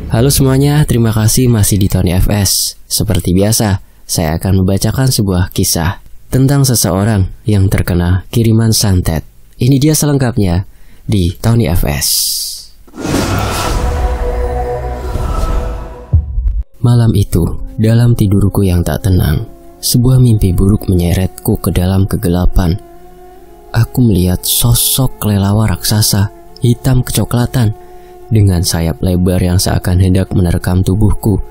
Halo semuanya, terima kasih masih di Tony FS. Seperti biasa, saya akan membacakan sebuah kisah tentang seseorang yang terkena kiriman santet. Ini dia selengkapnya di Tony FS. Malam itu, dalam tidurku yang tak tenang, sebuah mimpi buruk menyeretku ke dalam kegelapan. Aku melihat sosok kelelawar raksasa hitam kecoklatan dengan sayap lebar yang seakan hendak menerkam tubuhku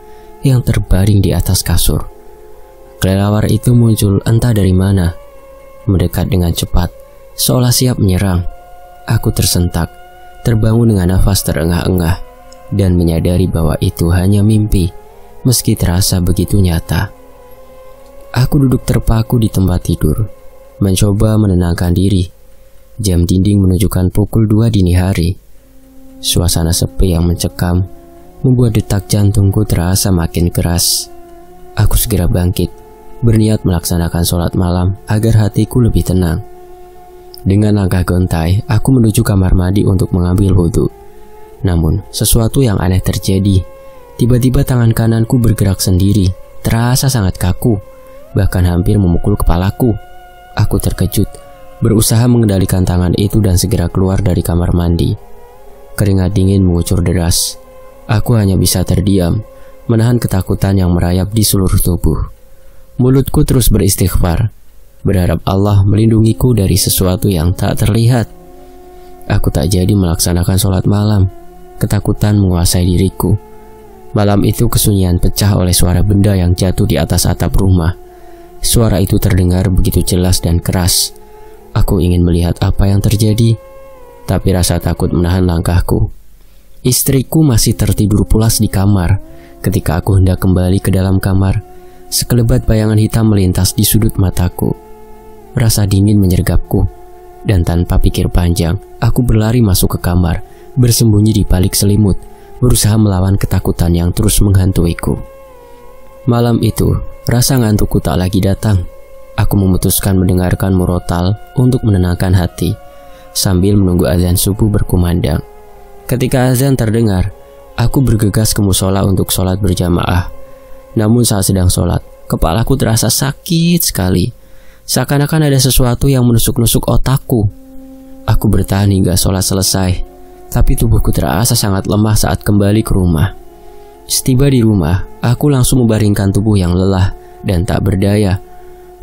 yang terbaring di atas kasur. Kelelawar itu muncul entah dari mana, mendekat dengan cepat, seolah siap menyerang. Aku tersentak, terbangun dengan nafas terengah-engah, dan menyadari bahwa itu hanya mimpi, meski terasa begitu nyata. Aku duduk terpaku di tempat tidur, mencoba menenangkan diri. Jam dinding menunjukkan pukul 2 dini hari. Suasana sepi yang mencekam membuat detak jantungku terasa makin keras. Aku segera bangkit, berniat melaksanakan sholat malam agar hatiku lebih tenang. Dengan langkah gontai, aku menuju kamar mandi untuk mengambil wudhu. Namun, sesuatu yang aneh terjadi. Tiba-tiba tangan kananku bergerak sendiri, terasa sangat kaku, bahkan hampir memukul kepalaku. Aku terkejut, berusaha mengendalikan tangan itu dan segera keluar dari kamar mandi. Keringat dingin mengucur deras. Aku hanya bisa terdiam, menahan ketakutan yang merayap di seluruh tubuh. Mulutku terus beristighfar, berharap Allah melindungiku dari sesuatu yang tak terlihat. Aku tak jadi melaksanakan sholat malam. Ketakutan menguasai diriku. Malam itu kesunyian pecah oleh suara benda yang jatuh di atas atap rumah. Suara itu terdengar begitu jelas dan keras. Aku ingin melihat apa yang terjadi, tapi rasa takut menahan langkahku. Istriku masih tertidur pulas di kamar. Ketika aku hendak kembali ke dalam kamar, sekelebat bayangan hitam melintas di sudut mataku. Rasa dingin menyergapku, dan tanpa pikir panjang, aku berlari masuk ke kamar, bersembunyi di balik selimut, berusaha melawan ketakutan yang terus menghantuiku. Malam itu, rasa ngantukku tak lagi datang. Aku memutuskan mendengarkan murotal untuk menenangkan hati, sambil menunggu azan subuh berkumandang. Ketika azan terdengar, aku bergegas ke musola untuk sholat berjamaah. Namun saat sedang sholat, kepalaku terasa sakit sekali. Seakan-akan ada sesuatu yang menusuk-nusuk otakku. Aku bertahan hingga sholat selesai, tapi tubuhku terasa sangat lemah saat kembali ke rumah. Setiba di rumah, aku langsung membaringkan tubuh yang lelah dan tak berdaya.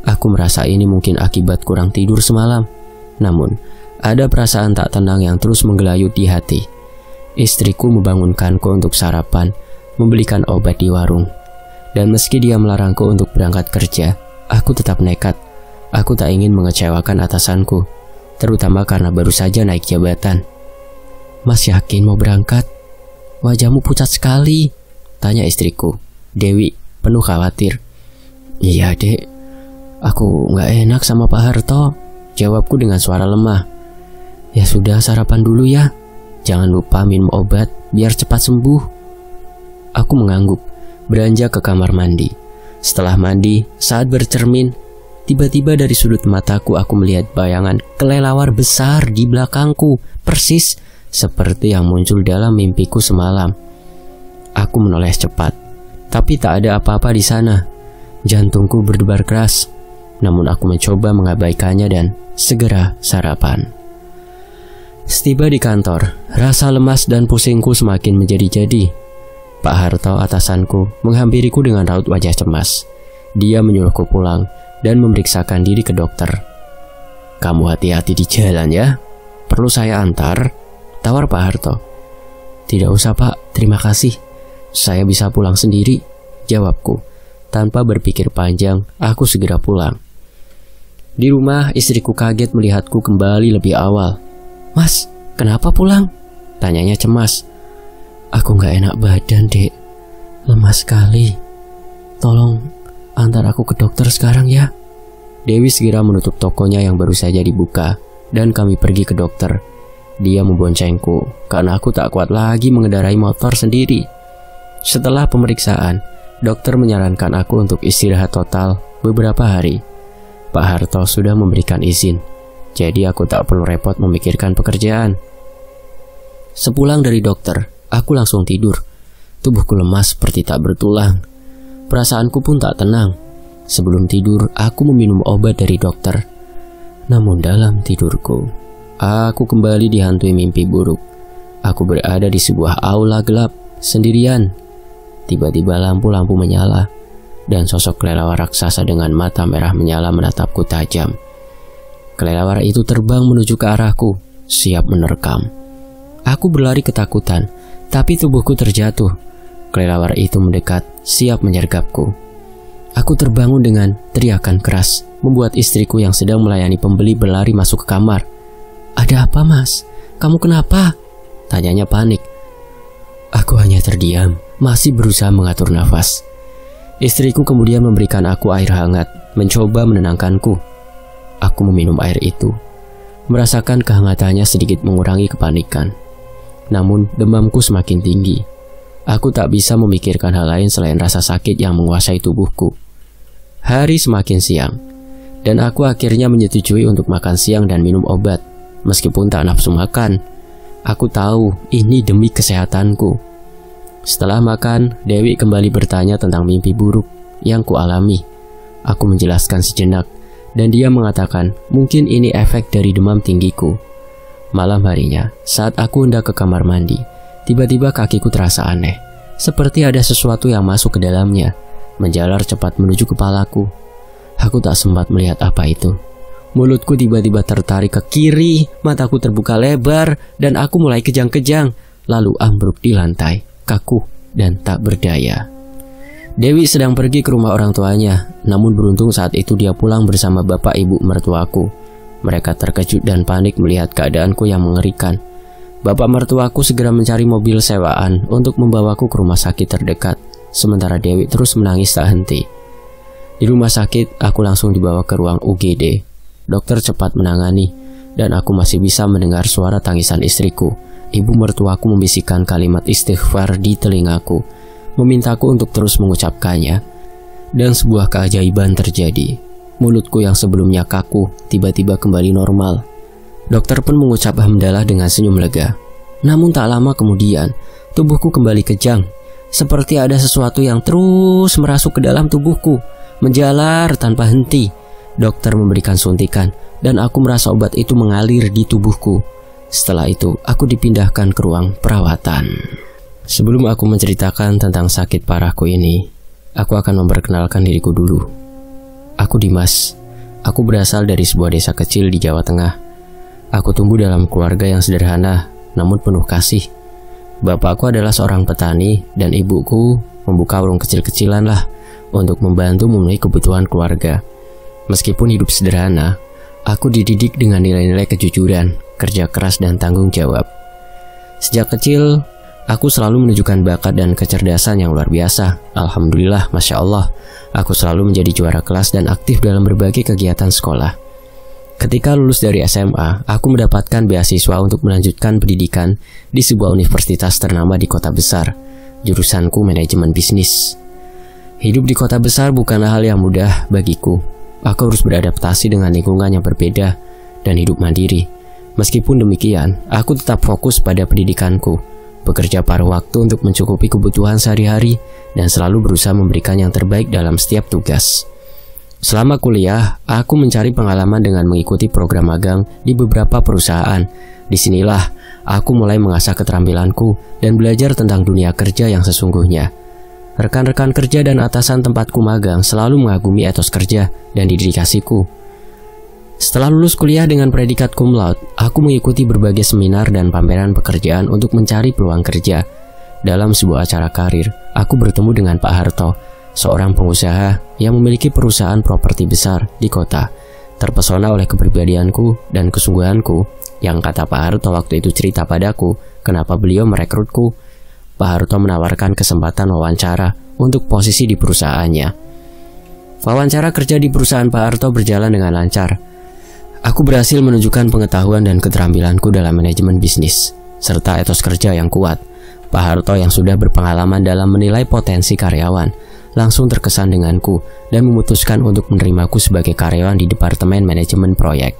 Aku merasa ini mungkin akibat kurang tidur semalam. Namun, ada perasaan tak tenang yang terus menggelayut di hati. Istriku membangunkanku untuk sarapan, membelikan obat di warung. Dan meski dia melarangku untuk berangkat kerja, aku tetap nekat. Aku tak ingin mengecewakan atasanku, terutama karena baru saja naik jabatan. "Mas yakin mau berangkat? Wajahmu pucat sekali," tanya istriku, Dewi, penuh khawatir. "Iya dek, aku gak enak sama Pak Harto," jawabku dengan suara lemah. "Ya sudah, sarapan dulu ya. Jangan lupa minum obat biar cepat sembuh." Aku mengangguk, beranjak ke kamar mandi. Setelah mandi, saat bercermin, tiba-tiba dari sudut mataku aku melihat bayangan kelelawar besar di belakangku, persis seperti yang muncul dalam mimpiku semalam. Aku menoleh cepat, tapi tak ada apa-apa di sana. Jantungku berdebar keras, namun aku mencoba mengabaikannya dan segera sarapan. Setiba di kantor, rasa lemas dan pusingku semakin menjadi-jadi. Pak Harto, atasanku, menghampiriku dengan raut wajah cemas. Dia menyuruhku pulang dan memeriksakan diri ke dokter. "Kamu hati-hati di jalan ya. Perlu saya antar?" tawar Pak Harto. "Tidak usah Pak, terima kasih. Saya bisa pulang sendiri," jawabku. Tanpa berpikir panjang, aku segera pulang. Di rumah, istriku kaget melihatku kembali lebih awal. "Mas, kenapa pulang?" tanyanya cemas. "Aku gak enak badan dek, lemas sekali. Tolong antar aku ke dokter sekarang ya." Dewi segera menutup tokonya yang baru saja dibuka, dan kami pergi ke dokter. Dia memboncengku karena aku tak kuat lagi mengendarai motor sendiri. Setelah pemeriksaan, dokter menyarankan aku untuk istirahat total beberapa hari. Pak Harto sudah memberikan izin, jadi aku tak perlu repot memikirkan pekerjaan. Sepulang dari dokter, aku langsung tidur. Tubuhku lemas seperti tak bertulang. Perasaanku pun tak tenang. Sebelum tidur, aku meminum obat dari dokter. Namun dalam tidurku, aku kembali dihantui mimpi buruk. Aku berada di sebuah aula gelap, sendirian. Tiba-tiba lampu-lampu menyala, dan sosok kelelawar raksasa dengan mata merah menyala menatapku tajam. Kelelawar itu terbang menuju ke arahku, siap menerkam. Aku berlari ketakutan, tapi tubuhku terjatuh. Kelelawar itu mendekat, siap menyergapku. Aku terbangun dengan teriakan keras, membuat istriku yang sedang melayani pembeli berlari masuk ke kamar. "Ada apa, Mas? Kamu kenapa?" tanyanya panik. Aku hanya terdiam, masih berusaha mengatur nafas. Istriku kemudian memberikan aku air hangat, mencoba menenangkanku. Aku meminum air itu, merasakan kehangatannya sedikit mengurangi kepanikan. Namun demamku semakin tinggi. Aku tak bisa memikirkan hal lain selain rasa sakit yang menguasai tubuhku. Hari semakin siang, dan aku akhirnya menyetujui untuk makan siang dan minum obat. Meskipun tak nafsu makan, aku tahu ini demi kesehatanku. Setelah makan, Dewi kembali bertanya tentang mimpi buruk yang kualami. Aku menjelaskan sejenak, dan dia mengatakan mungkin ini efek dari demam tinggiku. Malam harinya, saat aku hendak ke kamar mandi, tiba-tiba kakiku terasa aneh, seperti ada sesuatu yang masuk ke dalamnya, menjalar cepat menuju kepalaku. Aku tak sempat melihat apa itu. Mulutku tiba-tiba tertarik ke kiri, mataku terbuka lebar, dan aku mulai kejang-kejang, lalu ambruk di lantai, kaku dan tak berdaya. Dewi sedang pergi ke rumah orang tuanya, namun beruntung saat itu dia pulang bersama bapak ibu mertuaku. Mereka terkejut dan panik melihat keadaanku yang mengerikan. Bapak mertuaku segera mencari mobil sewaan untuk membawaku ke rumah sakit terdekat, sementara Dewi terus menangis tak henti. Di rumah sakit, aku langsung dibawa ke ruang UGD. Dokter cepat menangani, dan aku masih bisa mendengar suara tangisan istriku. Ibu mertuaku membisikkan kalimat istighfar di telingaku, memintaku untuk terus mengucapkannya. Dan sebuah keajaiban terjadi. Mulutku yang sebelumnya kaku tiba-tiba kembali normal. Dokter pun mengucap hamdalah dengan senyum lega. Namun tak lama kemudian, tubuhku kembali kejang, seperti ada sesuatu yang terus merasuk ke dalam tubuhku, menjalar tanpa henti. Dokter memberikan suntikan, dan aku merasa obat itu mengalir di tubuhku. Setelah itu, aku dipindahkan ke ruang perawatan. Sebelum aku menceritakan tentang sakit parahku ini, aku akan memperkenalkan diriku dulu. Aku Dimas. Aku berasal dari sebuah desa kecil di Jawa Tengah. Aku tumbuh dalam keluarga yang sederhana, namun penuh kasih. Bapakku adalah seorang petani, dan ibuku membuka warung kecil-kecilan lah untuk membantu memenuhi kebutuhan keluarga. Meskipun hidup sederhana, aku dididik dengan nilai-nilai kejujuran, kerja keras, dan tanggung jawab. Sejak kecil, aku selalu menunjukkan bakat dan kecerdasan yang luar biasa. Alhamdulillah, Masya Allah, aku selalu menjadi juara kelas dan aktif dalam berbagai kegiatan sekolah. Ketika lulus dari SMA, aku mendapatkan beasiswa untuk melanjutkan pendidikan di sebuah universitas ternama di kota besar. Jurusanku manajemen bisnis. Hidup di kota besar bukanlah hal yang mudah bagiku. Aku harus beradaptasi dengan lingkungan yang berbeda dan hidup mandiri. Meskipun demikian, aku tetap fokus pada pendidikanku, bekerja paruh waktu untuk mencukupi kebutuhan sehari-hari, dan selalu berusaha memberikan yang terbaik dalam setiap tugas. Selama kuliah, aku mencari pengalaman dengan mengikuti program magang di beberapa perusahaan. Disinilah aku mulai mengasah keterampilanku dan belajar tentang dunia kerja yang sesungguhnya. Rekan-rekan kerja dan atasan tempatku magang selalu mengagumi etos kerja dan dedikasiku. Setelah lulus kuliah dengan predikat cum laude, aku mengikuti berbagai seminar dan pameran pekerjaan untuk mencari peluang kerja. Dalam sebuah acara karir, aku bertemu dengan Pak Harto, seorang pengusaha yang memiliki perusahaan properti besar di kota. Terpesona oleh kepribadianku dan kesungguhanku, yang kata Pak Harto waktu itu cerita padaku kenapa beliau merekrutku. Pak Harto menawarkan kesempatan wawancara untuk posisi di perusahaannya. Wawancara kerja di perusahaan Pak Harto berjalan dengan lancar. Aku berhasil menunjukkan pengetahuan dan keterampilanku dalam manajemen bisnis, serta etos kerja yang kuat. Pak Harto yang sudah berpengalaman dalam menilai potensi karyawan, langsung terkesan denganku dan memutuskan untuk menerimaku sebagai karyawan di Departemen Manajemen Proyek.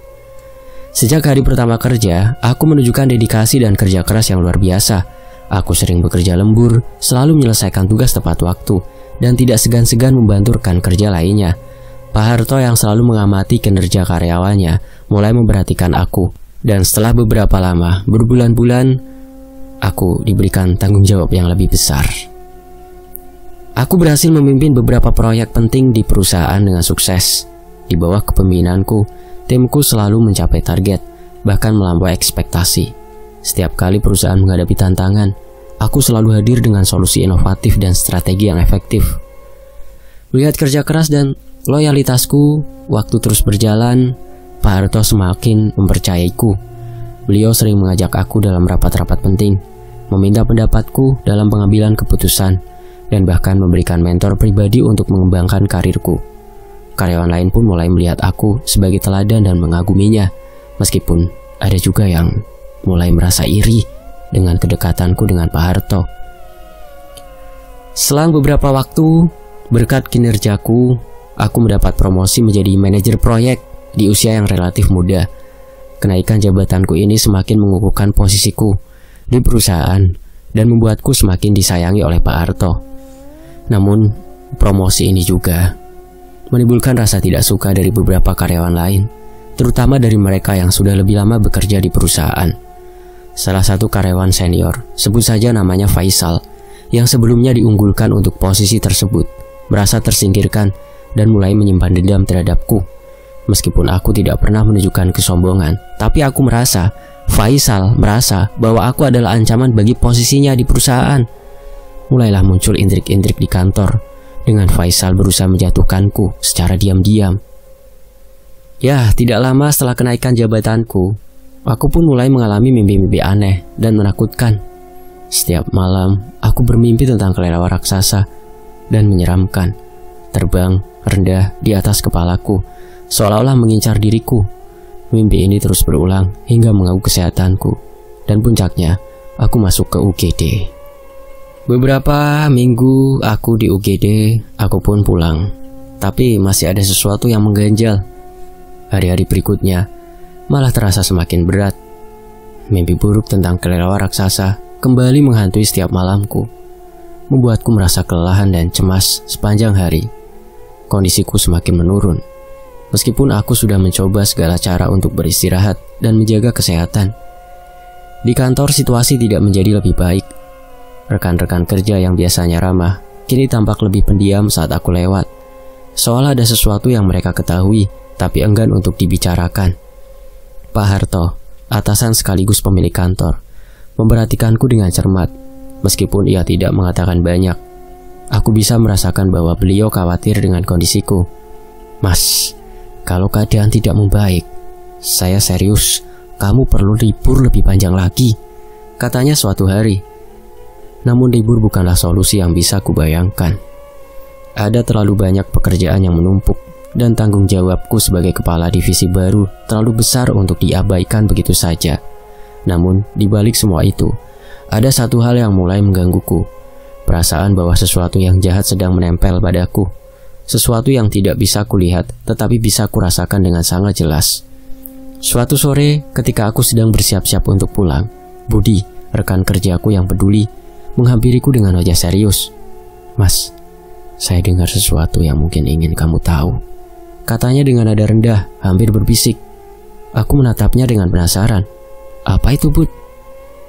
Sejak hari pertama kerja, aku menunjukkan dedikasi dan kerja keras yang luar biasa. Aku sering bekerja lembur, selalu menyelesaikan tugas tepat waktu, dan tidak segan-segan membantu rekan kerja lainnya. Pak Harto yang selalu mengamati kinerja karyawannya mulai memperhatikan aku. Dan setelah beberapa lama, berbulan-bulan, aku diberikan tanggung jawab yang lebih besar. Aku berhasil memimpin beberapa proyek penting di perusahaan dengan sukses. Di bawah kepemimpinanku, timku selalu mencapai target, bahkan melampaui ekspektasi. Setiap kali perusahaan menghadapi tantangan, aku selalu hadir dengan solusi inovatif dan strategi yang efektif. Melihat kerja keras dan loyalitasku, waktu terus berjalan, Pak Harto semakin mempercayaiku. Beliau sering mengajak aku dalam rapat-rapat penting, meminta pendapatku dalam pengambilan keputusan, dan bahkan memberikan mentor pribadi untuk mengembangkan karirku. Karyawan lain pun mulai melihat aku sebagai teladan dan mengaguminya, meskipun ada juga yang mulai merasa iri dengan kedekatanku dengan Pak Harto. Selang beberapa waktu, berkat kinerjaku, aku mendapat promosi menjadi manajer proyek di usia yang relatif muda. Kenaikan jabatanku ini semakin mengukuhkan posisiku di perusahaan dan membuatku semakin disayangi oleh Pak Harto. Namun, promosi ini juga menimbulkan rasa tidak suka dari beberapa karyawan lain, terutama dari mereka yang sudah lebih lama bekerja di perusahaan. Salah satu karyawan senior, sebut saja namanya Faisal, yang sebelumnya diunggulkan untuk posisi tersebut, merasa tersingkirkan dan mulai menyimpan dendam terhadapku. Meskipun aku tidak pernah menunjukkan kesombongan, tapi aku merasa Faisal merasa bahwa aku adalah ancaman bagi posisinya di perusahaan. Mulailah muncul intrik-intrik di kantor, dengan Faisal berusaha menjatuhkanku secara diam-diam. Ya, tidak lama setelah kenaikan jabatanku, aku pun mulai mengalami mimpi-mimpi aneh dan menakutkan. Setiap malam, aku bermimpi tentang kelelawar raksasa dan menyeramkan, terbang rendah di atas kepalaku, seolah-olah mengincar diriku. Mimpi ini terus berulang hingga mengganggu kesehatanku, dan puncaknya, aku masuk ke UGD. Beberapa minggu aku di UGD, aku pun pulang. Tapi masih ada sesuatu yang mengganjal. Hari-hari berikutnya malah terasa semakin berat. Mimpi buruk tentang kelelawar raksasa kembali menghantui setiap malamku, membuatku merasa kelelahan dan cemas sepanjang hari. Kondisiku semakin menurun. Meskipun aku sudah mencoba segala cara untuk beristirahat dan menjaga kesehatan. Di kantor situasi tidak menjadi lebih baik. Rekan-rekan kerja yang biasanya ramah kini tampak lebih pendiam saat aku lewat, seolah ada sesuatu yang mereka ketahui tapi enggan untuk dibicarakan. Pak Harto, atasan sekaligus pemilik kantor, memperhatikanku dengan cermat. Meskipun ia tidak mengatakan banyak, aku bisa merasakan bahwa beliau khawatir dengan kondisiku. "Mas, kalau keadaan tidak membaik, saya serius, kamu perlu libur lebih panjang lagi," katanya suatu hari. Namun libur bukanlah solusi yang bisa kubayangkan. Ada terlalu banyak pekerjaan yang menumpuk, dan tanggung jawabku sebagai kepala divisi baru terlalu besar untuk diabaikan begitu saja. Namun, di balik semua itu, ada satu hal yang mulai menggangguku. Perasaan bahwa sesuatu yang jahat sedang menempel padaku. Sesuatu yang tidak bisa kulihat, tetapi bisa kurasakan dengan sangat jelas. Suatu sore, ketika aku sedang bersiap-siap untuk pulang, Budi, rekan kerjaku yang peduli, menghampiriku dengan wajah serius. "Mas, saya dengar sesuatu yang mungkin ingin kamu tahu," katanya dengan nada rendah, hampir berbisik. Aku menatapnya dengan penasaran. "Apa itu, Bud?"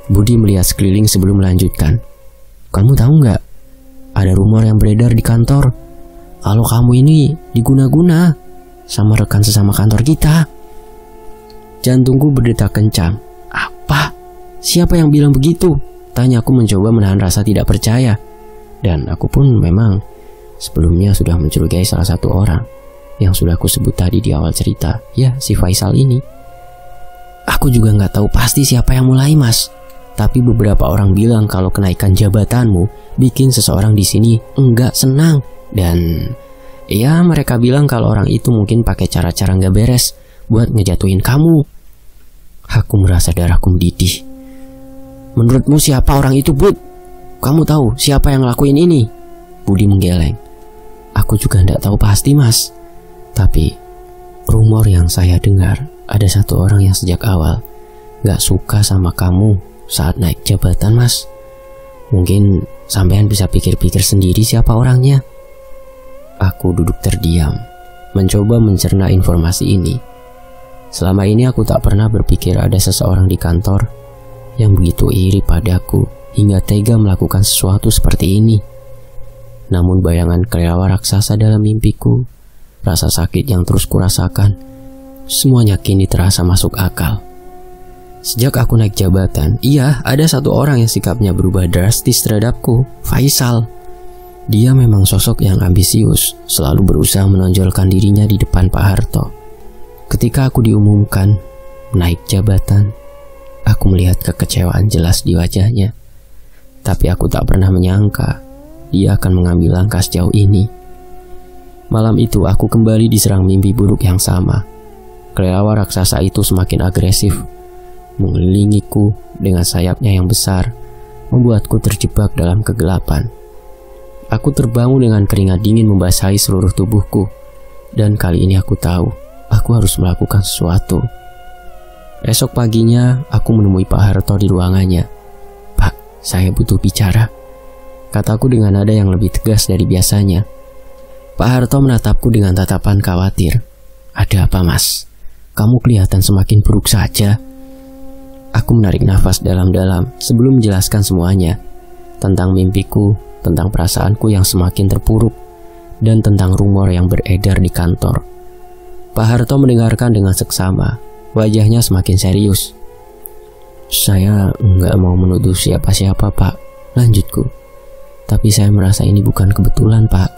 Budi melihat sekeliling sebelum melanjutkan. "Kamu tahu nggak? Ada rumor yang beredar di kantor kalau kamu ini diguna-guna sama rekan sesama kantor kita." Jantungku berdetak kencang. "Apa? Siapa yang bilang begitu?" Tanya aku mencoba menahan rasa tidak percaya. Dan aku pun memang sebelumnya sudah mencurigai salah satu orang yang sudah aku sebut tadi di awal cerita. Ya, si Faisal ini. "Aku juga nggak tahu pasti siapa yang mulai, Mas. Tapi beberapa orang bilang kalau kenaikan jabatanmu bikin seseorang di sini enggak senang. Dan ya, mereka bilang kalau orang itu mungkin pakai cara-cara nggak beres buat ngejatuhin kamu." Aku merasa darahku mendidih. "Menurutmu siapa orang itu, Bud? Kamu tahu siapa yang ngelakuin ini?" Budi menggeleng. "Aku juga tidak tahu pasti, Mas. Tapi rumor yang saya dengar, ada satu orang yang sejak awal gak suka sama kamu saat naik jabatan, Mas. Mungkin sampean bisa pikir-pikir sendiri siapa orangnya. Aku duduk terdiam, mencoba mencerna informasi ini. Selama ini aku tak pernah berpikir ada seseorang di kantor yang begitu iri padaku hingga tega melakukan sesuatu seperti ini. Namun bayangan kelelawar raksasa dalam mimpiku, rasa sakit yang terus kurasakan, semuanya kini terasa masuk akal. Sejak aku naik jabatan, iya, ada satu orang yang sikapnya berubah drastis terhadapku, Faisal. Dia memang sosok yang ambisius, selalu berusaha menonjolkan dirinya di depan Pak Harto. Ketika aku diumumkan naik jabatan, aku melihat kekecewaan jelas di wajahnya. Tapi aku tak pernah menyangka dia akan mengambil langkah sejauh ini. Malam itu aku kembali diserang mimpi buruk yang sama. Kelelawar raksasa itu semakin agresif, mengelilingiku dengan sayapnya yang besar, membuatku terjebak dalam kegelapan. Aku terbangun dengan keringat dingin membasahi seluruh tubuhku, dan kali ini aku tahu aku harus melakukan sesuatu. Esok paginya aku menemui Pak Harto di ruangannya. "Pak, saya butuh bicara," kataku dengan nada yang lebih tegas dari biasanya. Pak Harto menatapku dengan tatapan khawatir. "Ada apa, Mas? Kamu kelihatan semakin buruk saja." Aku menarik nafas dalam-dalam sebelum menjelaskan semuanya. Tentang mimpiku, tentang perasaanku yang semakin terpuruk, dan tentang rumor yang beredar di kantor. Pak Harto mendengarkan dengan seksama, wajahnya semakin serius. "Saya nggak mau menuduh siapa-siapa, Pak," lanjutku. "Tapi saya merasa ini bukan kebetulan, Pak."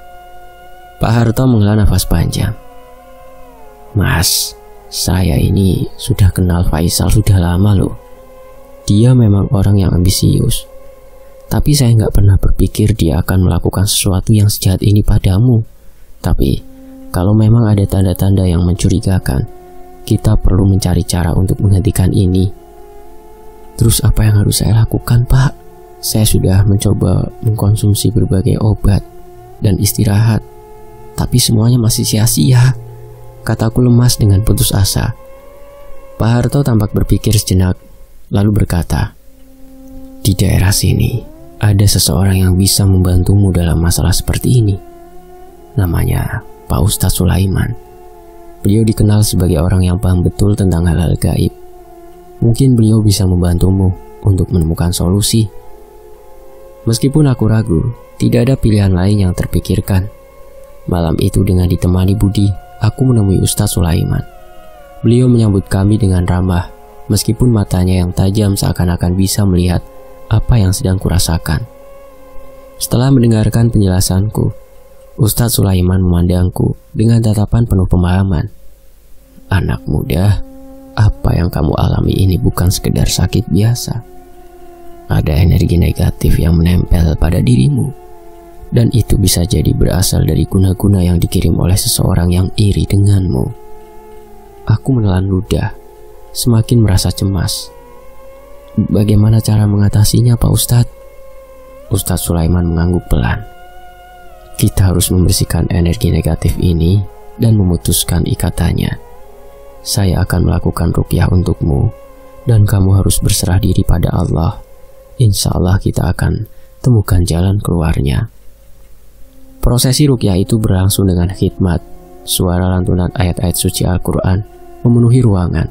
Pak Harto menghela nafas panjang. "Mas, saya ini sudah kenal Faisal sudah lama loh. Dia memang orang yang ambisius. Tapi saya nggak pernah berpikir dia akan melakukan sesuatu yang sejahat ini padamu. Tapi kalau memang ada tanda-tanda yang mencurigakan, kita perlu mencari cara untuk menghentikan ini." "Terus apa yang harus saya lakukan, Pak? Saya sudah mencoba mengkonsumsi berbagai obat dan istirahat, tapi semuanya masih sia-sia," kataku lemas dengan putus asa. Pak Harto tampak berpikir sejenak, lalu berkata, "Di daerah sini ada seseorang yang bisa membantumu dalam masalah seperti ini. Namanya Pak Ustadz Sulaiman. Beliau dikenal sebagai orang yang paham betul tentang hal-hal gaib. Mungkin beliau bisa membantumu untuk menemukan solusi." Meskipun aku ragu, tidak ada pilihan lain yang terpikirkan. Malam itu dengan ditemani Budi, aku menemui Ustadz Sulaiman. Beliau menyambut kami dengan ramah, meskipun matanya yang tajam seakan-akan bisa melihat apa yang sedang kurasakan. Setelah mendengarkan penjelasanku, Ustadz Sulaiman memandangku dengan tatapan penuh pemahaman. "Anak muda, apa yang kamu alami ini bukan sekedar sakit biasa. Ada energi negatif yang menempel pada dirimu, dan itu bisa jadi berasal dari guna-guna yang dikirim oleh seseorang yang iri denganmu." Aku menelan ludah, semakin merasa cemas. "Bagaimana cara mengatasinya, Pak Ustadz?" Ustadz Sulaiman mengangguk pelan. "Kita harus membersihkan energi negatif ini dan memutuskan ikatannya. Saya akan melakukan ruqyah untukmu, dan kamu harus berserah diri pada Allah. Insya Allah kita akan temukan jalan keluarnya." Prosesi ruqyah itu berlangsung dengan khidmat. Suara lantunan ayat-ayat suci Al-Quran memenuhi ruangan,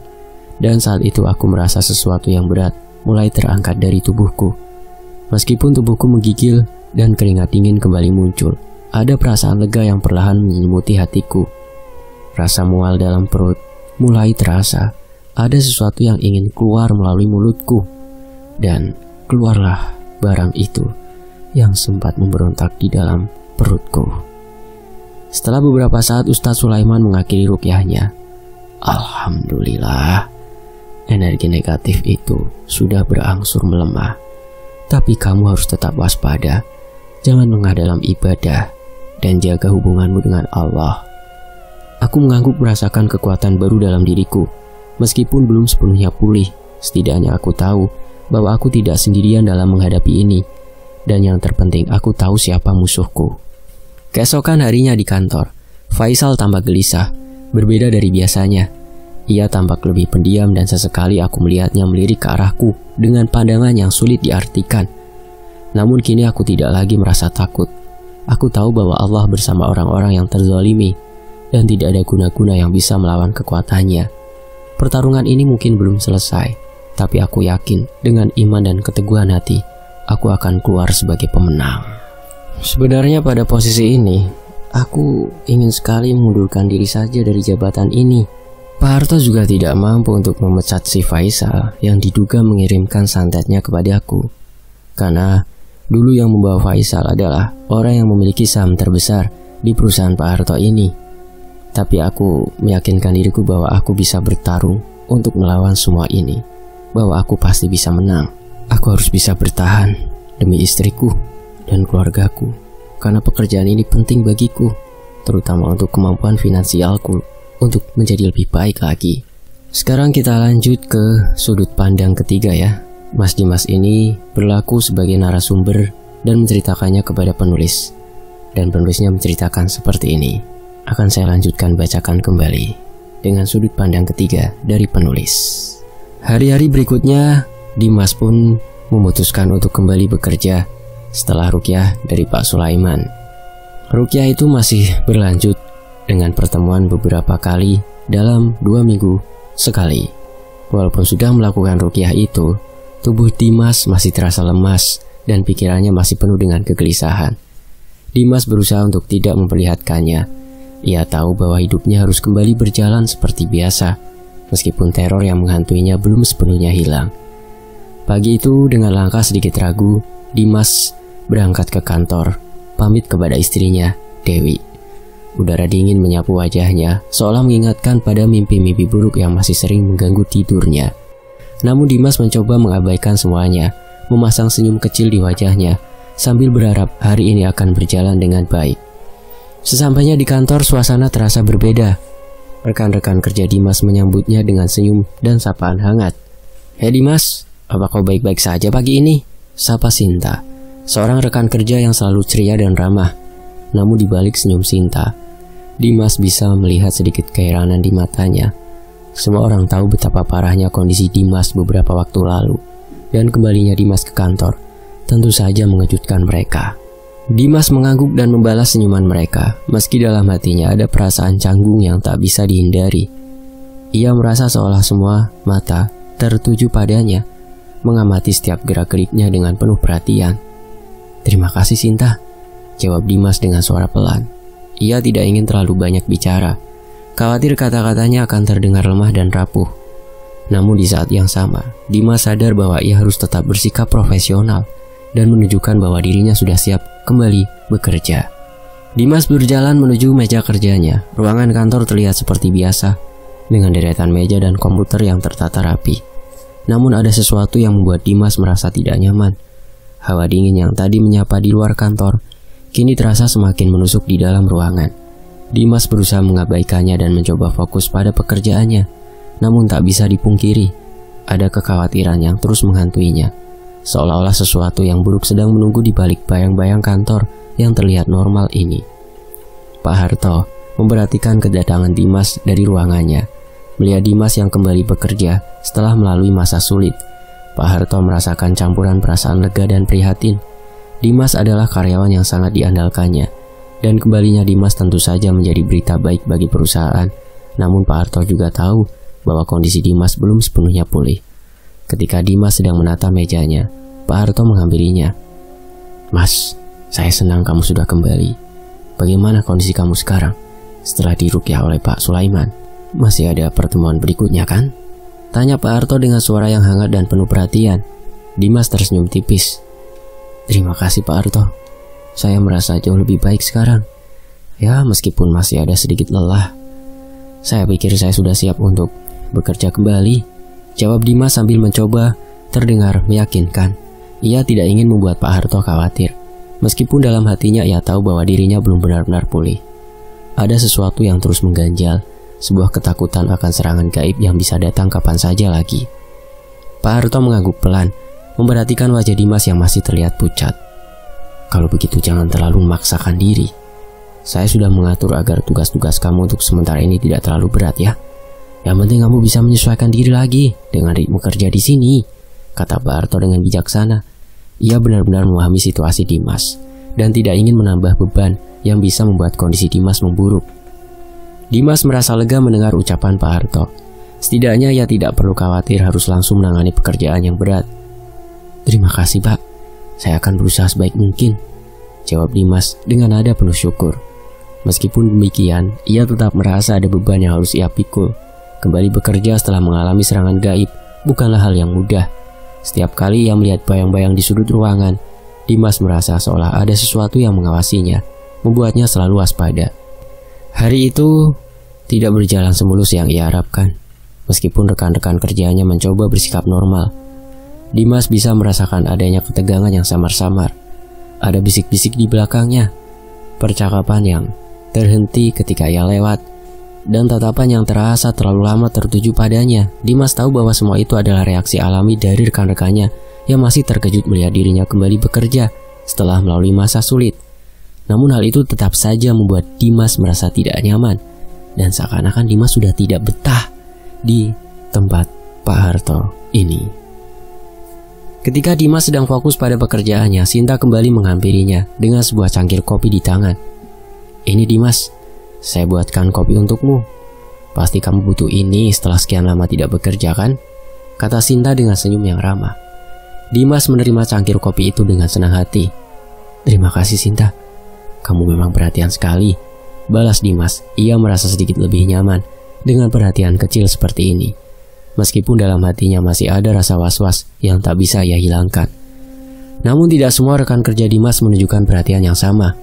dan saat itu aku merasa sesuatu yang berat mulai terangkat dari tubuhku. Meskipun tubuhku menggigil dan keringat dingin kembali muncul, ada perasaan lega yang perlahan menyelimuti hatiku. Rasa mual dalam perut mulai terasa. Ada sesuatu yang ingin keluar melalui mulutku, dan keluarlah barang itu yang sempat memberontak di dalam perutku. Setelah beberapa saat, Ustadz Sulaiman mengakhiri ruqyahnya. "Alhamdulillah, energi negatif itu sudah berangsur melemah. Tapi kamu harus tetap waspada. Jangan lengah dalam ibadah dan jaga hubunganmu dengan Allah." Aku mengangguk merasakan kekuatan baru dalam diriku. Meskipun belum sepenuhnya pulih, setidaknya aku tahu bahwa aku tidak sendirian dalam menghadapi ini. Dan yang terpenting, aku tahu siapa musuhku. Keesokan harinya di kantor, Faisal tampak gelisah, berbeda dari biasanya. Ia tampak lebih pendiam dan sesekali aku melihatnya melirik ke arahku dengan pandangan yang sulit diartikan. Namun kini aku tidak lagi merasa takut. Aku tahu bahwa Allah bersama orang-orang yang terzalimi dan tidak ada guna-guna yang bisa melawan kekuatannya. Pertarungan ini mungkin belum selesai, tapi aku yakin dengan iman dan keteguhan hati, aku akan keluar sebagai pemenang. Sebenarnya pada posisi ini, aku ingin sekali mengundurkan diri saja dari jabatan ini. Pak Harto juga tidak mampu untuk memecat si Faisal yang diduga mengirimkan santetnya kepada aku. Karena dulu yang membawa Faisal adalah orang yang memiliki saham terbesar di perusahaan Pak Harto ini. Tapi aku meyakinkan diriku bahwa aku bisa bertarung untuk melawan semua ini. Bahwa aku pasti bisa menang. Aku harus bisa bertahan demi istriku dan keluargaku. Karena pekerjaan ini penting bagiku, terutama untuk kemampuan finansialku untuk menjadi lebih baik lagi. Sekarang kita lanjut ke sudut pandang ketiga ya. Mas Dimas ini berlaku sebagai narasumber dan menceritakannya kepada penulis. Dan penulisnya menceritakan seperti ini. Akan saya lanjutkan bacakan kembali dengan sudut pandang ketiga dari penulis. Hari-hari berikutnya, Dimas pun memutuskan untuk kembali bekerja setelah ruqyah dari Pak Sulaiman. Ruqyah itu masih berlanjut dengan pertemuan beberapa kali dalam 2 minggu sekali. Walaupun sudah melakukan ruqyah itu, tubuh Dimas masih terasa lemas dan pikirannya masih penuh dengan kegelisahan. Dimas berusaha untuk tidak memperlihatkannya. Ia tahu bahwa hidupnya harus kembali berjalan seperti biasa, meskipun teror yang menghantuinya belum sepenuhnya hilang. Pagi itu dengan langkah sedikit ragu, Dimas berangkat ke kantor, pamit kepada istrinya, Dewi. Udara dingin menyapu wajahnya, seolah mengingatkan pada mimpi-mimpi buruk yang masih sering mengganggu tidurnya. Namun Dimas mencoba mengabaikan semuanya, memasang senyum kecil di wajahnya, sambil berharap hari ini akan berjalan dengan baik. Sesampainya di kantor, suasana terasa berbeda. Rekan-rekan kerja Dimas menyambutnya dengan senyum dan sapaan hangat. "Hei Dimas, apa kau baik-baik saja pagi ini?" sapa Sinta, seorang rekan kerja yang selalu ceria dan ramah. Namun di balik senyum Sinta, Dimas bisa melihat sedikit keheranan di matanya. Semua orang tahu betapa parahnya kondisi Dimas beberapa waktu lalu, dan kembalinya Dimas ke kantor tentu saja mengejutkan mereka. Dimas mengangguk dan membalas senyuman mereka, meski dalam hatinya ada perasaan canggung yang tak bisa dihindari. Ia merasa seolah semua mata tertuju padanya, mengamati setiap gerak-geriknya dengan penuh perhatian. "Terima kasih Sinta," jawab Dimas dengan suara pelan. Ia tidak ingin terlalu banyak bicara, khawatir kata-katanya akan terdengar lemah dan rapuh. Namun di saat yang sama, Dimas sadar bahwa ia harus tetap bersikap profesional dan menunjukkan bahwa dirinya sudah siap kembali bekerja. Dimas berjalan menuju meja kerjanya. Ruangan kantor terlihat seperti biasa, dengan deretan meja dan komputer yang tertata rapi. Namun ada sesuatu yang membuat Dimas merasa tidak nyaman. Hawa dingin yang tadi menyapa di luar kantor kini terasa semakin menusuk di dalam ruangan. Dimas berusaha mengabaikannya dan mencoba fokus pada pekerjaannya. Namun tak bisa dipungkiri, ada kekhawatiran yang terus menghantuinya. Seolah-olah sesuatu yang buruk sedang menunggu di balik bayang-bayang kantor yang terlihat normal ini. Pak Harto memperhatikan kedatangan Dimas dari ruangannya. Melihat Dimas yang kembali bekerja setelah melalui masa sulit, Pak Harto merasakan campuran perasaan lega dan prihatin. Dimas adalah karyawan yang sangat diandalkannya, dan kembalinya Dimas tentu saja menjadi berita baik bagi perusahaan. Namun Pak Harto juga tahu bahwa kondisi Dimas belum sepenuhnya pulih. Ketika Dimas sedang menata mejanya, Pak Harto menghampirinya. "Mas, saya senang kamu sudah kembali. Bagaimana kondisi kamu sekarang setelah diruqyah oleh Pak Sulaiman? Masih ada pertemuan berikutnya kan?" tanya Pak Harto dengan suara yang hangat dan penuh perhatian. Dimas tersenyum tipis. "Terima kasih Pak Harto. Saya merasa jauh lebih baik sekarang. Ya, meskipun masih ada sedikit lelah. Saya pikir saya sudah siap untuk bekerja kembali," jawab Dimas sambil mencoba terdengar meyakinkan. Ia tidak ingin membuat Pak Harto khawatir, meskipun dalam hatinya ia tahu bahwa dirinya belum benar-benar pulih. Ada sesuatu yang terus mengganjal, sebuah ketakutan akan serangan gaib yang bisa datang kapan saja lagi. Pak Harto mengangguk pelan, memperhatikan wajah Dimas yang masih terlihat pucat. "Kalau begitu jangan terlalu memaksakan diri. Saya sudah mengatur agar tugas-tugas kamu untuk sementara ini tidak terlalu berat ya. Yang penting kamu bisa menyesuaikan diri lagi dengan ritme kerja di sini," kata Pak Harto dengan bijaksana. Ia benar-benar memahami situasi Dimas dan tidak ingin menambah beban yang bisa membuat kondisi Dimas memburuk. Dimas merasa lega mendengar ucapan Pak Harto. Setidaknya ia tidak perlu khawatir harus langsung menangani pekerjaan yang berat. "Terima kasih, Pak. Saya akan berusaha sebaik mungkin," jawab Dimas dengan nada penuh syukur. Meskipun demikian, ia tetap merasa ada beban yang harus ia pikul. Kembali bekerja setelah mengalami serangan gaib bukanlah hal yang mudah. Setiap kali ia melihat bayang-bayang di sudut ruangan, Dimas merasa seolah ada sesuatu yang mengawasinya, membuatnya selalu waspada. Hari itu tidak berjalan semulus yang ia harapkan. Meskipun rekan-rekan kerjanya mencoba bersikap normal, Dimas bisa merasakan adanya ketegangan yang samar-samar. Ada bisik-bisik di belakangnya, percakapan yang terhenti ketika ia lewat, dan tatapan yang terasa terlalu lama tertuju padanya. Dimas tahu bahwa semua itu adalah reaksi alami dari rekan-rekannya yang masih terkejut melihat dirinya kembali bekerja setelah melalui masa sulit. Namun hal itu tetap saja membuat Dimas merasa tidak nyaman, dan seakan-akan Dimas sudah tidak betah di tempat Pak Harto ini. Ketika Dimas sedang fokus pada pekerjaannya, Sinta kembali menghampirinya dengan sebuah cangkir kopi di tangan. "Ini Dimas, saya buatkan kopi untukmu. Pasti kamu butuh ini setelah sekian lama tidak bekerja kan?" kata Sinta dengan senyum yang ramah. Dimas menerima cangkir kopi itu dengan senang hati. "Terima kasih Sinta, kamu memang perhatian sekali," balas Dimas. Ia merasa sedikit lebih nyaman dengan perhatian kecil seperti ini. Meskipun dalam hatinya masih ada rasa was-was yang tak bisa ia hilangkan. Namun tidak semua rekan kerja Dimas menunjukkan perhatian yang sama.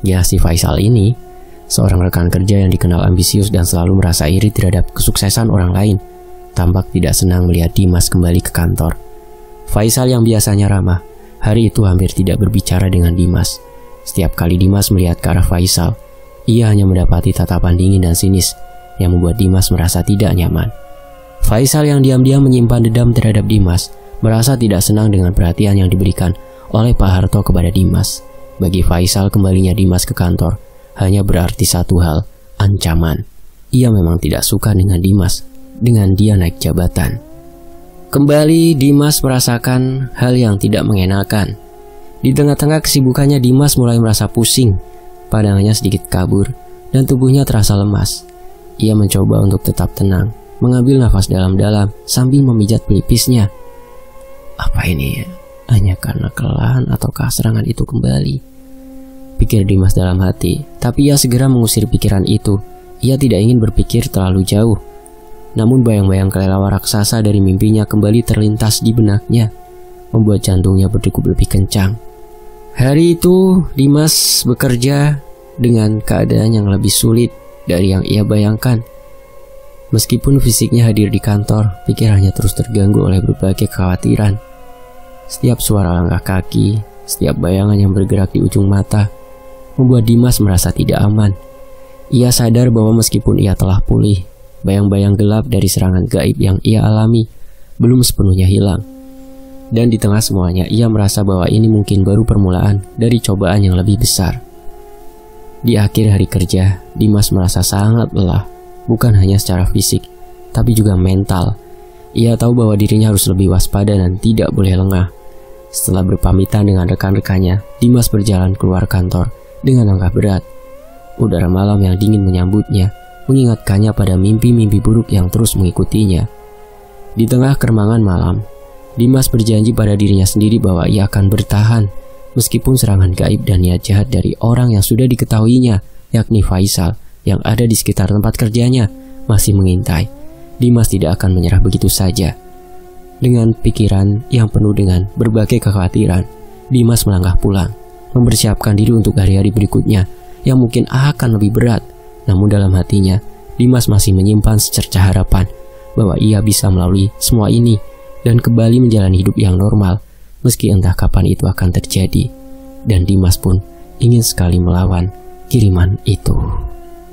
Ya, si Faisal ini, seorang rekan kerja yang dikenal ambisius dan selalu merasa iri terhadap kesuksesan orang lain, tampak tidak senang melihat Dimas kembali ke kantor. Faisal yang biasanya ramah, hari itu hampir tidak berbicara dengan Dimas. Setiap kali Dimas melihat ke arah Faisal, ia hanya mendapati tatapan dingin dan sinis yang membuat Dimas merasa tidak nyaman. Faisal yang diam-diam menyimpan dendam terhadap Dimas merasa tidak senang dengan perhatian yang diberikan oleh Pak Harto kepada Dimas. Bagi Faisal, kembalinya Dimas ke kantor hanya berarti satu hal, ancaman. Ia memang tidak suka dengan Dimas, dengan dia naik jabatan. Kembali Dimas merasakan hal yang tidak mengenakan. Di tengah-tengah kesibukannya, Dimas mulai merasa pusing, pandangannya sedikit kabur, dan tubuhnya terasa lemas. Ia mencoba untuk tetap tenang, mengambil nafas dalam-dalam sambil memijat pelipisnya. Apa ini ya? Hanya karena kelelahan ataukah serangan itu kembali? Pikir Dimas dalam hati, tapi ia segera mengusir pikiran itu. Ia tidak ingin berpikir terlalu jauh. Namun bayang-bayang kelelawar raksasa dari mimpinya kembali terlintas di benaknya, membuat jantungnya berdegup lebih kencang. Hari itu Dimas bekerja dengan keadaan yang lebih sulit dari yang ia bayangkan. Meskipun fisiknya hadir di kantor, pikirannya terus terganggu oleh berbagai kekhawatiran. Setiap suara langkah kaki, setiap bayangan yang bergerak di ujung mata, membuat Dimas merasa tidak aman. Ia sadar bahwa meskipun ia telah pulih, bayang-bayang gelap dari serangan gaib yang ia alami belum sepenuhnya hilang. Dan di tengah semuanya, ia merasa bahwa ini mungkin baru permulaan dari cobaan yang lebih besar. Di akhir hari kerja, Dimas merasa sangat lelah. Bukan hanya secara fisik, tapi juga mental. Ia tahu bahwa dirinya harus lebih waspada dan tidak boleh lengah. Setelah berpamitan dengan rekan-rekannya, Dimas berjalan keluar kantor dengan langkah berat. Udara malam yang dingin menyambutnya, mengingatkannya pada mimpi-mimpi buruk yang terus mengikutinya. Di tengah keremangan malam, Dimas berjanji pada dirinya sendiri bahwa ia akan bertahan, meskipun serangan gaib dan niat jahat dari orang yang sudah diketahuinya, yakni Faisal, yang ada di sekitar tempat kerjanya masih mengintai. Dimas tidak akan menyerah begitu saja. Dengan pikiran yang penuh dengan berbagai kekhawatiran, Dimas melangkah pulang, mempersiapkan diri untuk hari-hari berikutnya yang mungkin akan lebih berat. Namun dalam hatinya, Dimas masih menyimpan secercah harapan bahwa ia bisa melalui semua ini dan kembali menjalani hidup yang normal, meski entah kapan itu akan terjadi. Dan Dimas pun ingin sekali melawan kiriman itu.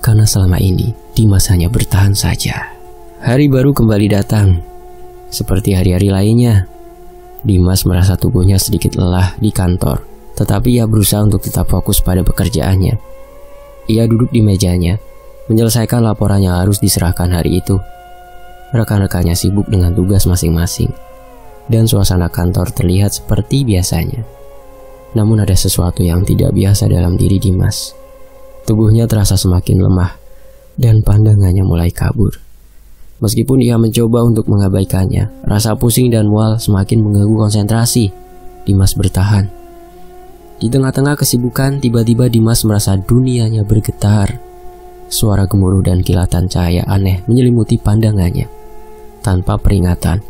Karena selama ini, Dimas hanya bertahan saja. Hari baru kembali datang. Seperti hari-hari lainnya, Dimas merasa tubuhnya sedikit lelah di kantor, tetapi ia berusaha untuk tetap fokus pada pekerjaannya. Ia duduk di mejanya, menyelesaikan laporan yang harus diserahkan hari itu. Rekan-rekannya sibuk dengan tugas masing-masing. dan suasana kantor terlihat seperti biasanya. Namun ada sesuatu yang tidak biasa dalam diri Dimas. Tubuhnya terasa semakin lemah dan pandangannya mulai kabur. Meskipun ia mencoba untuk mengabaikannya, rasa pusing dan mual semakin mengganggu konsentrasi. Dimas bertahan. Di tengah-tengah kesibukan, tiba-tiba Dimas merasa dunianya bergetar. Suara gemuruh dan kilatan cahaya aneh menyelimuti pandangannya. Tanpa peringatan,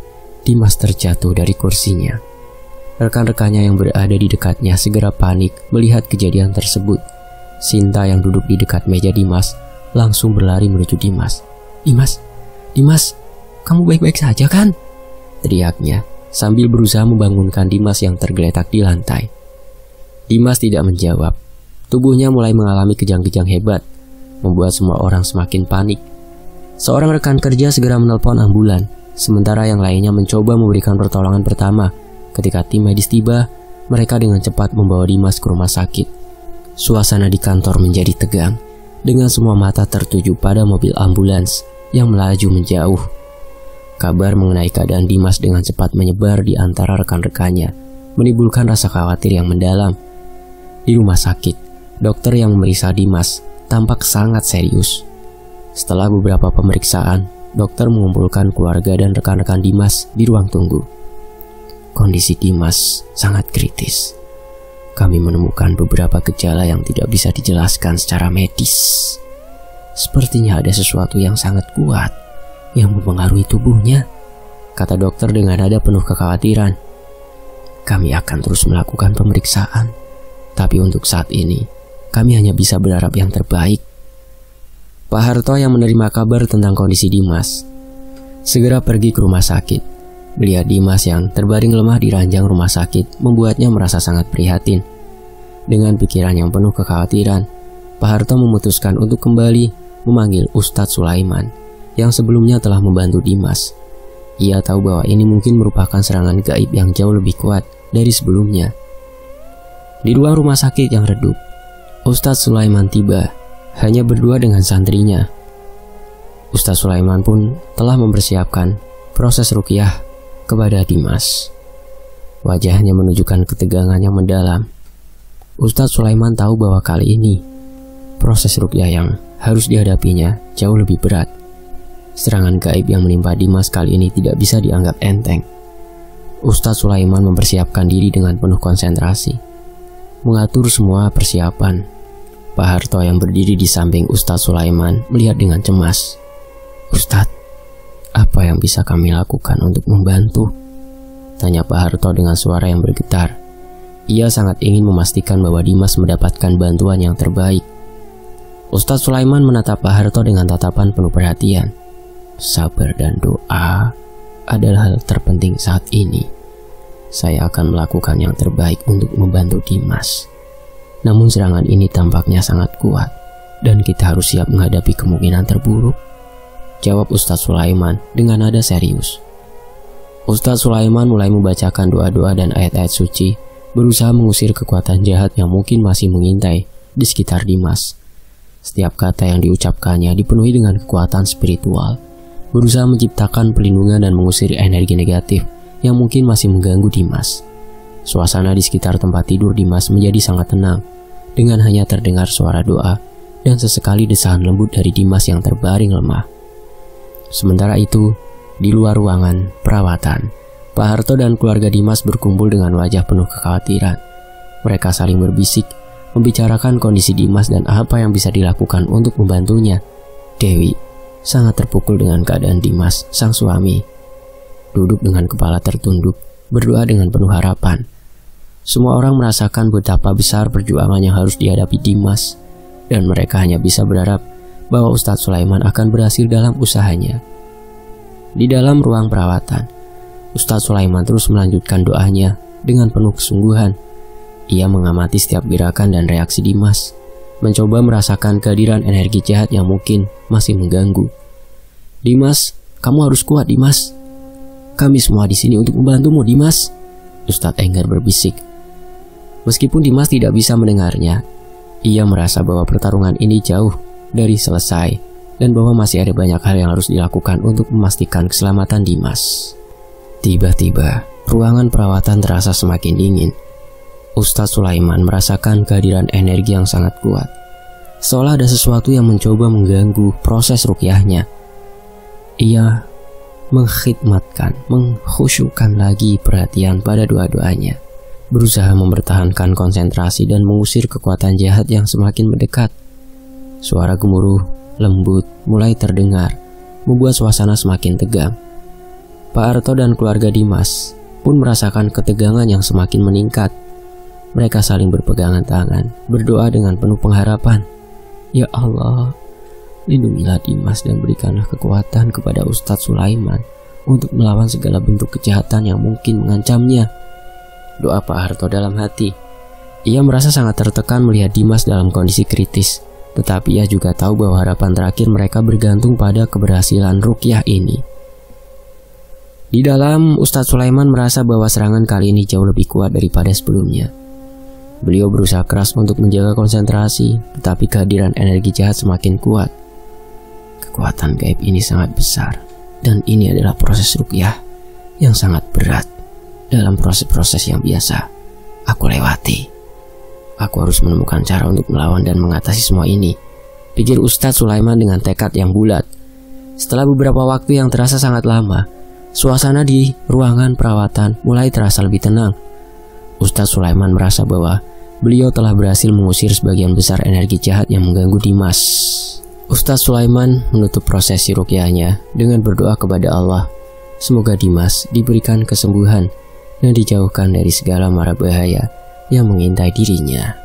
Dimas terjatuh dari kursinya. Rekan-rekannya yang berada di dekatnya segera panik melihat kejadian tersebut. Sinta yang duduk di dekat meja Dimas langsung berlari menuju Dimas. Dimas, kamu baik-baik saja kan?" teriaknya sambil berusaha membangunkan Dimas yang tergeletak di lantai. Dimas tidak menjawab. Tubuhnya mulai mengalami kejang-kejang hebat, membuat semua orang semakin panik. Seorang rekan kerja segera menelpon ambulan, sementara yang lainnya mencoba memberikan pertolongan pertama. Ketika tim medis tiba, mereka dengan cepat membawa Dimas ke rumah sakit. Suasana di kantor menjadi tegang, dengan semua mata tertuju pada mobil ambulans yang melaju menjauh. Kabar mengenai keadaan Dimas dengan cepat menyebar di antara rekan-rekannya, menimbulkan rasa khawatir yang mendalam. Di rumah sakit, dokter yang memeriksa Dimas tampak sangat serius. Setelah beberapa pemeriksaan, dokter mengumpulkan keluarga dan rekan-rekan Dimas di ruang tunggu. Kondisi Dimas sangat kritis. Kami menemukan beberapa gejala yang tidak bisa dijelaskan secara medis. Sepertinya ada sesuatu yang sangat kuat yang mempengaruhi tubuhnya, kata dokter dengan nada penuh kekhawatiran. Kami akan terus melakukan pemeriksaan, tapi untuk saat ini, kami hanya bisa berharap yang terbaik. Pak Harto yang menerima kabar tentang kondisi Dimas segera pergi ke rumah sakit. Melihat Dimas yang terbaring lemah di ranjang rumah sakit membuatnya merasa sangat prihatin. Dengan pikiran yang penuh kekhawatiran, Pak Harto memutuskan untuk kembali memanggil Ustadz Sulaiman yang sebelumnya telah membantu Dimas. Ia tahu bahwa ini mungkin merupakan serangan gaib yang jauh lebih kuat dari sebelumnya. Di ruang rumah sakit yang redup, Ustadz Sulaiman tiba, hanya berdua dengan santrinya. Ustadz Sulaiman pun telah mempersiapkan proses ruqyah kepada Dimas. Wajahnya menunjukkan ketegangan yang mendalam. Ustadz Sulaiman tahu bahwa kali ini proses ruqyah yang harus dihadapinya jauh lebih berat. Serangan gaib yang menimpa Dimas kali ini tidak bisa dianggap enteng. Ustadz Sulaiman mempersiapkan diri dengan penuh konsentrasi, mengatur semua persiapan. Pak Harto yang berdiri di samping Ustadz Sulaiman melihat dengan cemas. "Ustadz, apa yang bisa kami lakukan untuk membantu?" tanya Pak Harto dengan suara yang bergetar. Ia sangat ingin memastikan bahwa Dimas mendapatkan bantuan yang terbaik. Ustadz Sulaiman menatap Pak Harto dengan tatapan penuh perhatian. "Sabar dan doa adalah hal terpenting saat ini. Saya akan melakukan yang terbaik untuk membantu Dimas. Namun serangan ini tampaknya sangat kuat dan kita harus siap menghadapi kemungkinan terburuk," jawab Ustadz Sulaiman dengan nada serius. Ustadz Sulaiman mulai membacakan doa-doa dan ayat-ayat suci, berusaha mengusir kekuatan jahat yang mungkin masih mengintai di sekitar Dimas. Setiap kata yang diucapkannya dipenuhi dengan kekuatan spiritual, berusaha menciptakan perlindungan dan mengusir energi negatif yang mungkin masih mengganggu Dimas. Suasana di sekitar tempat tidur Dimas menjadi sangat tenang, dengan hanya terdengar suara doa dan sesekali desahan lembut dari Dimas yang terbaring lemah. Sementara itu, di luar ruangan perawatan, Pak Harto dan keluarga Dimas berkumpul dengan wajah penuh kekhawatiran. Mereka saling berbisik, membicarakan kondisi Dimas dan apa yang bisa dilakukan untuk membantunya. Dewi sangat terpukul dengan keadaan Dimas, sang suami. Duduk dengan kepala tertunduk, berdoa dengan penuh harapan. Semua orang merasakan betapa besar perjuangan yang harus dihadapi Dimas, dan mereka hanya bisa berharap bahwa Ustadz Sulaiman akan berhasil dalam usahanya. Di dalam ruang perawatan, Ustadz Sulaiman terus melanjutkan doanya dengan penuh kesungguhan. Ia mengamati setiap gerakan dan reaksi Dimas, mencoba merasakan kehadiran energi jahat yang mungkin masih mengganggu. "Dimas, kamu harus kuat, Dimas. Kami semua di sini untuk membantumu, Dimas," Ustadz Enggar berbisik. Meskipun Dimas tidak bisa mendengarnya, ia merasa bahwa pertarungan ini jauh dari selesai dan bahwa masih ada banyak hal yang harus dilakukan untuk memastikan keselamatan Dimas. Tiba-tiba, ruangan perawatan terasa semakin dingin. Ustadz Sulaiman merasakan kehadiran energi yang sangat kuat, seolah ada sesuatu yang mencoba mengganggu proses ruqyahnya. Ia mengkhidmatkan, mengkhusyukkan lagi perhatian pada doa-doanya, berusaha mempertahankan konsentrasi dan mengusir kekuatan jahat yang semakin mendekat. Suara gemuruh lembut mulai terdengar, membuat suasana semakin tegang. Pak Harto dan keluarga Dimas pun merasakan ketegangan yang semakin meningkat. Mereka saling berpegangan tangan, berdoa dengan penuh pengharapan. Ya Allah, lindungilah Dimas dan berikanlah kekuatan kepada Ustadz Sulaiman untuk melawan segala bentuk kejahatan yang mungkin mengancamnya. Doa Pak Harto dalam hati. Ia merasa sangat tertekan melihat Dimas dalam kondisi kritis, tetapi ia juga tahu bahwa harapan terakhir mereka bergantung pada keberhasilan ruqyah ini. Di dalam, Ustadz Sulaiman merasa bahwa serangan kali ini jauh lebih kuat daripada sebelumnya. Beliau berusaha keras untuk menjaga konsentrasi, tetapi kehadiran energi jahat semakin kuat. Kekuatan gaib ini sangat besar, dan ini adalah proses ruqyah yang sangat berat. Dalam proses-proses yang biasa aku lewati, aku harus menemukan cara untuk melawan dan mengatasi semua ini, pikir Ustadz Sulaiman dengan tekad yang bulat. Setelah beberapa waktu yang terasa sangat lama, suasana di ruangan perawatan mulai terasa lebih tenang. Ustadz Sulaiman merasa bahwa beliau telah berhasil mengusir sebagian besar energi jahat yang mengganggu Dimas. Ustadz Sulaiman menutup prosesi ruqyahnya dengan berdoa kepada Allah. Semoga Dimas diberikan kesembuhan dan dijauhkan dari segala mara bahaya yang mengintai dirinya.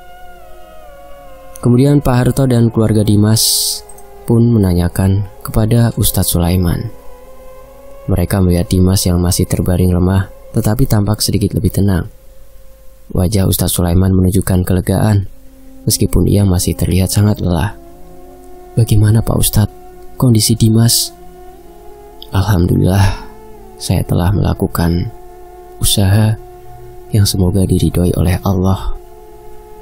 Kemudian Pak Harto dan keluarga Dimas pun menanyakan kepada Ustadz Sulaiman. Mereka melihat Dimas yang masih terbaring lemah, tetapi tampak sedikit lebih tenang. Wajah Ustadz Sulaiman menunjukkan kelegaan, meskipun ia masih terlihat sangat lelah. Bagaimana Pak Ustadz, kondisi Dimas? Alhamdulillah, saya telah melakukan usaha yang semoga diridhoi oleh Allah.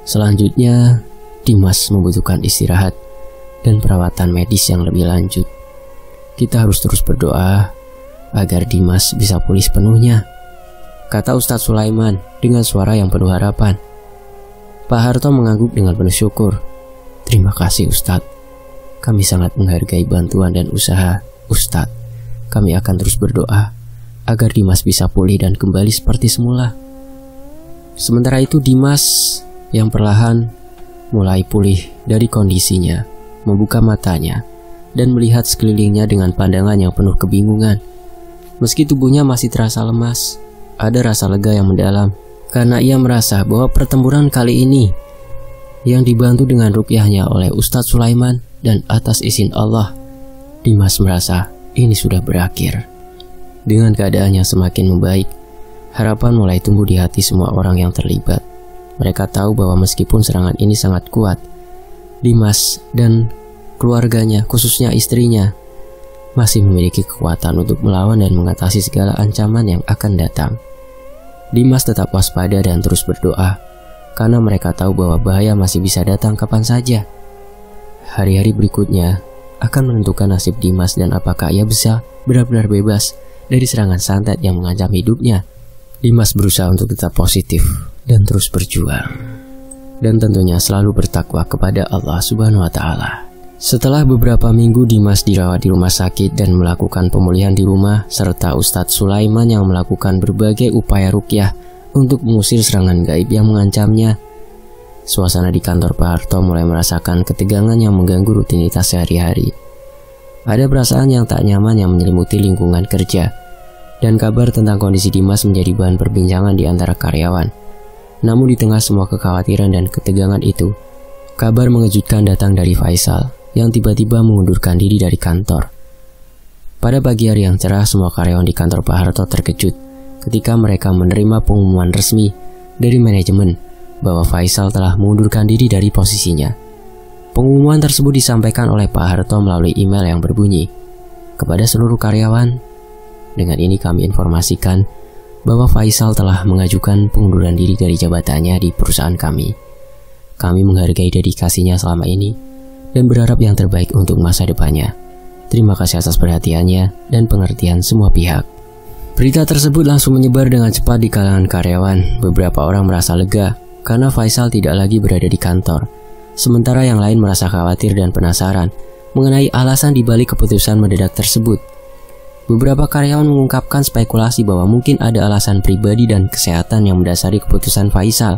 Selanjutnya, Dimas membutuhkan istirahat dan perawatan medis yang lebih lanjut. Kita harus terus berdoa agar Dimas bisa pulih sepenuhnya, kata Ustadz Sulaiman dengan suara yang penuh harapan. Pak Harto mengangguk dengan penuh syukur. Terima kasih Ustadz, kami sangat menghargai bantuan dan usaha Ustadz. Kami akan terus berdoa agar Dimas bisa pulih dan kembali seperti semula. Sementara itu Dimas yang perlahan mulai pulih dari kondisinya, membuka matanya dan melihat sekelilingnya dengan pandangan yang penuh kebingungan. Meski tubuhnya masih terasa lemas, ada rasa lega yang mendalam karena ia merasa bahwa pertempuran kali ini yang dibantu dengan ruqyahnya oleh Ustadz Sulaiman dan atas izin Allah, Dimas merasa ini sudah berakhir. Dengan keadaannya semakin membaik, harapan mulai tumbuh di hati semua orang yang terlibat. Mereka tahu bahwa meskipun serangan ini sangat kuat, Dimas dan keluarganya, khususnya istrinya, masih memiliki kekuatan untuk melawan dan mengatasi segala ancaman yang akan datang. Dimas tetap waspada dan terus berdoa, karena mereka tahu bahwa bahaya masih bisa datang kapan saja. Hari-hari berikutnya akan menentukan nasib Dimas dan apakah ia bisa benar-benar bebas dari serangan santet yang mengancam hidupnya. Dimas berusaha untuk tetap positif dan terus berjuang, dan tentunya selalu bertakwa kepada Allah Subhanahu wa Ta'ala. Setelah beberapa minggu Dimas dirawat di rumah sakit dan melakukan pemulihan di rumah, serta Ustadz Sulaiman yang melakukan berbagai upaya ruqyah untuk mengusir serangan gaib yang mengancamnya, suasana di kantor Pak Harto mulai merasakan ketegangan yang mengganggu rutinitas sehari-hari. Ada perasaan yang tak nyaman yang menyelimuti lingkungan kerja, dan kabar tentang kondisi Dimas menjadi bahan perbincangan di antara karyawan. Namun di tengah semua kekhawatiran dan ketegangan itu, kabar mengejutkan datang dari Faisal yang tiba-tiba mengundurkan diri dari kantor. Pada pagi hari yang cerah, semua karyawan di kantor Pak Harto terkejut ketika mereka menerima pengumuman resmi dari manajemen bahwa Faisal telah mengundurkan diri dari posisinya. Pengumuman tersebut disampaikan oleh Pak Harto melalui email yang berbunyi, kepada seluruh karyawan, dengan ini kami informasikan bahwa Faisal telah mengajukan pengunduran diri dari jabatannya di perusahaan kami. Kami menghargai dedikasinya selama ini dan berharap yang terbaik untuk masa depannya. Terima kasih atas perhatiannya dan pengertian semua pihak. Berita tersebut langsung menyebar dengan cepat di kalangan karyawan. Beberapa orang merasa lega karena Faisal tidak lagi berada di kantor. Sementara yang lain merasa khawatir dan penasaran mengenai alasan dibalik keputusan mendadak tersebut. Beberapa karyawan mengungkapkan spekulasi bahwa mungkin ada alasan pribadi dan kesehatan yang mendasari keputusan Faisal.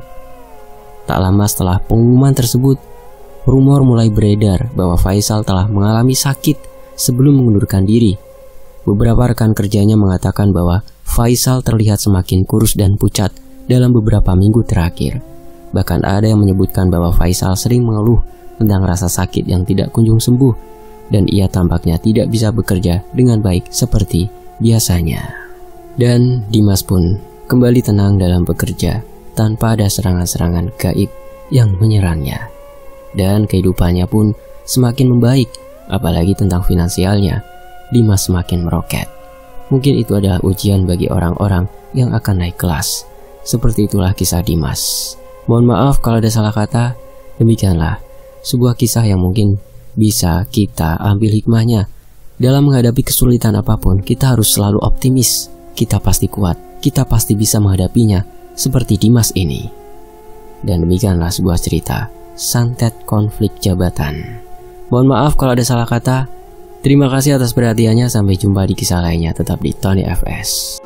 Tak lama setelah pengumuman tersebut, rumor mulai beredar bahwa Faisal telah mengalami sakit sebelum mengundurkan diri. Beberapa rekan kerjanya mengatakan bahwa Faisal terlihat semakin kurus dan pucat dalam beberapa minggu terakhir. Bahkan ada yang menyebutkan bahwa Faisal sering mengeluh tentang rasa sakit yang tidak kunjung sembuh dan ia tampaknya tidak bisa bekerja dengan baik seperti biasanya. Dan Dimas pun kembali tenang dalam bekerja tanpa ada serangan-serangan gaib yang menyerangnya. Dan kehidupannya pun semakin membaik, apalagi tentang finansialnya. Dimas semakin meroket. Mungkin itu adalah ujian bagi orang-orang yang akan naik kelas. Seperti itulah kisah Dimas. Mohon maaf kalau ada salah kata. Demikianlah sebuah kisah yang mungkin bisa kita ambil hikmahnya. Dalam menghadapi kesulitan apapun, kita harus selalu optimis. Kita pasti kuat, kita pasti bisa menghadapinya, seperti Dimas ini. Dan demikianlah sebuah cerita santet konflik jabatan. Mohon maaf kalau ada salah kata. Terima kasih atas perhatiannya, sampai jumpa di kisah lainnya, tetap di Tony FS.